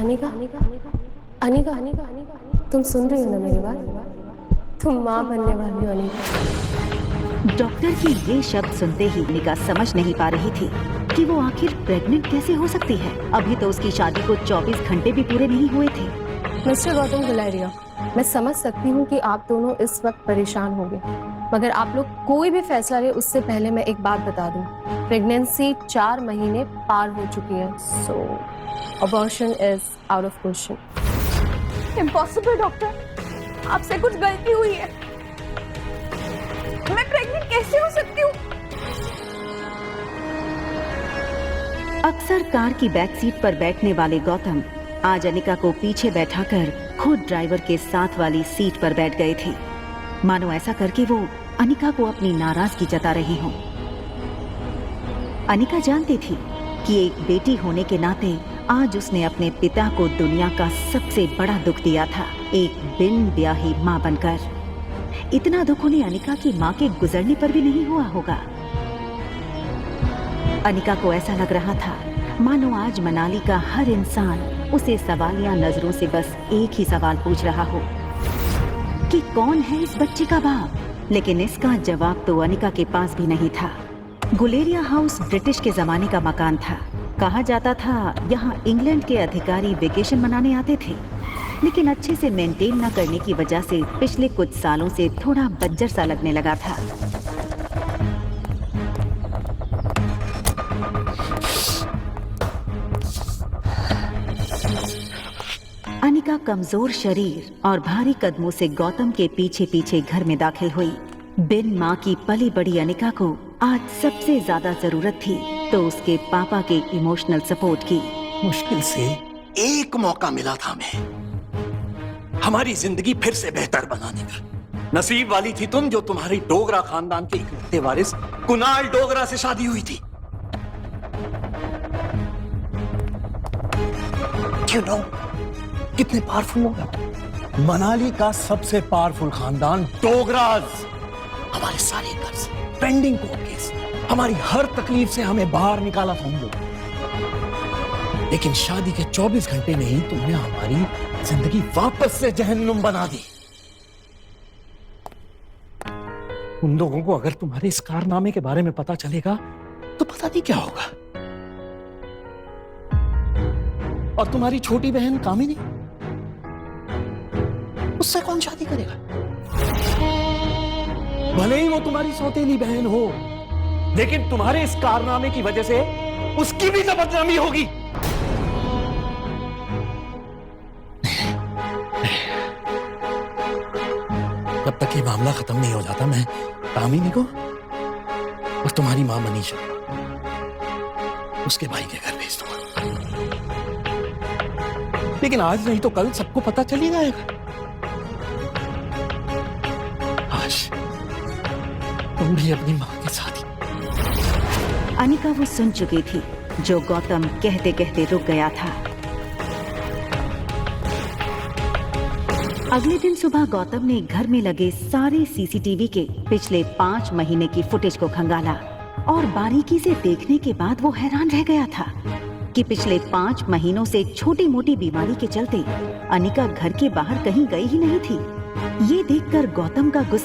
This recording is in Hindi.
अनिका अनिका अनिका अनिका अनिका तुम सुन रही हो ना मेरी बात? तुम माँ बनने वाली हो अनिका। डॉक्टर की ये शब्द सुनते ही अनिका समझ नहीं पा रही थी कि वो आखिर प्रेग्नेंट कैसे हो सकती है। अभी तो उसकी शादी को 24 घंटे भी पूरे नहीं हुए थे। मिस्टर गौतम गुलेरिया, मैं समझ सकती हूँ कि आप दोनों इस वक्त परेशान होंगे, मगर आप लोग कोई भी फैसला ले उससे पहले मैं एक बात बता दूं, प्रेगनेंसी 4 महीने पार हो चुकी है, so abortion is out of question. Impossible doctor, आपसे कुछ गलती हुई है। मैं प्रेग्नेंट कैसे हो सकती हूँ? अक्सर कार की बैक सीट पर बैठने वाले गौतम आज अनिका को पीछे बैठाकर खुद ड्राइवर के साथ वाली सीट पर बैठ गए थे, मानो ऐसा करके वो अनिका को अपनी नाराजगी जता रहे हों। अनिका जानती थी कि एक बेटी होने के नाते आज उसने अपने पिता को दुनिया का सबसे बड़ा दुख दिया था, एक बिन ब्याही माँ बनकर। इतना दुख उन्हें अनिका की माँ के गुजरने पर भी नहीं हुआ होगा। अनिका को ऐसा लग रहा था मानो आज मनाली का हर इंसान उसे सवालिया नजरों से बस एक ही सवाल पूछ रहा हो कि कौन है इस बच्चे का बाप। लेकिन इसका जवाब तो अनिका के पास भी नहीं था। गुलेरिया हाउस ब्रिटिश के जमाने का मकान था। कहा जाता था यहाँ इंग्लैंड के अधिकारी वेकेशन मनाने आते थे, लेकिन अच्छे से मेंटेन न करने की वजह से पिछले कुछ सालों से थोड़ा बंजर सा लगने लगा था। अनिका कमजोर शरीर और भारी कदमों से गौतम के पीछे पीछे घर में दाखिल हुई। बिन माँ की पली बड़ी अनिका को आज सबसे ज्यादा जरूरत थी तो उसके पापा के इमोशनल सपोर्ट की। मुश्किल से एक मौका मिला था हमें हमारी जिंदगी फिर से बेहतर बनाने का। नसीब वाली थी तुम जो तुम्हारी डोगरा खानदान के इकलौते वारिस कुणाल डोगरा से शादी हुई थी। You know, कितने पावरफुल लोग हैं। मनाली का सबसे पावरफुल खानदान डोगराज। हमारे सारे कर्ज, पेंडिंग कोर्ट केस, हमारी हर तकलीफ से हमें बाहर निकाला था उन लोगों। लेकिन शादी के 24 घंटे में ही तुमने हमारी जिंदगी वापस से जहन्नुम बना दी। उन लोगों को अगर तुम्हारे इस कारनामे के बारे में पता चलेगा तो पता नहीं क्या होगा। और तुम्हारी छोटी बहन कामिनी, उससे कौन शादी करेगा? भले ही वो तुम्हारी सौतेली बहन हो, लेकिन तुम्हारे इस कारनामे की वजह से उसकी भी तो बदनामी होगी। जब तक ये मामला खत्म नहीं हो जाता मैं कामिनी को और तुम्हारी मां मनीषा उसके भाई के घर भेज दूंगा। लेकिन आज नहीं तो कल सबको पता चल ही जाएगा। आज तुम भी अपनी मां के साथ ही। अनिका वो सुन चुकी थी जो गौतम कहते कहते रुक गया था। अगले दिन सुबह गौतम ने घर में लगे सारे सीसीटीवी के पिछले 5 महीने की फुटेज को खंगाला और बारीकी से देखने के बाद वो हैरान रह गया था कि पिछले 5 महीनों से छोटी मोटी बीमारी के चलते अनिका घर के बाहर कहीं गई ही नहीं थी। ये देखकर गौतम का गुस्सा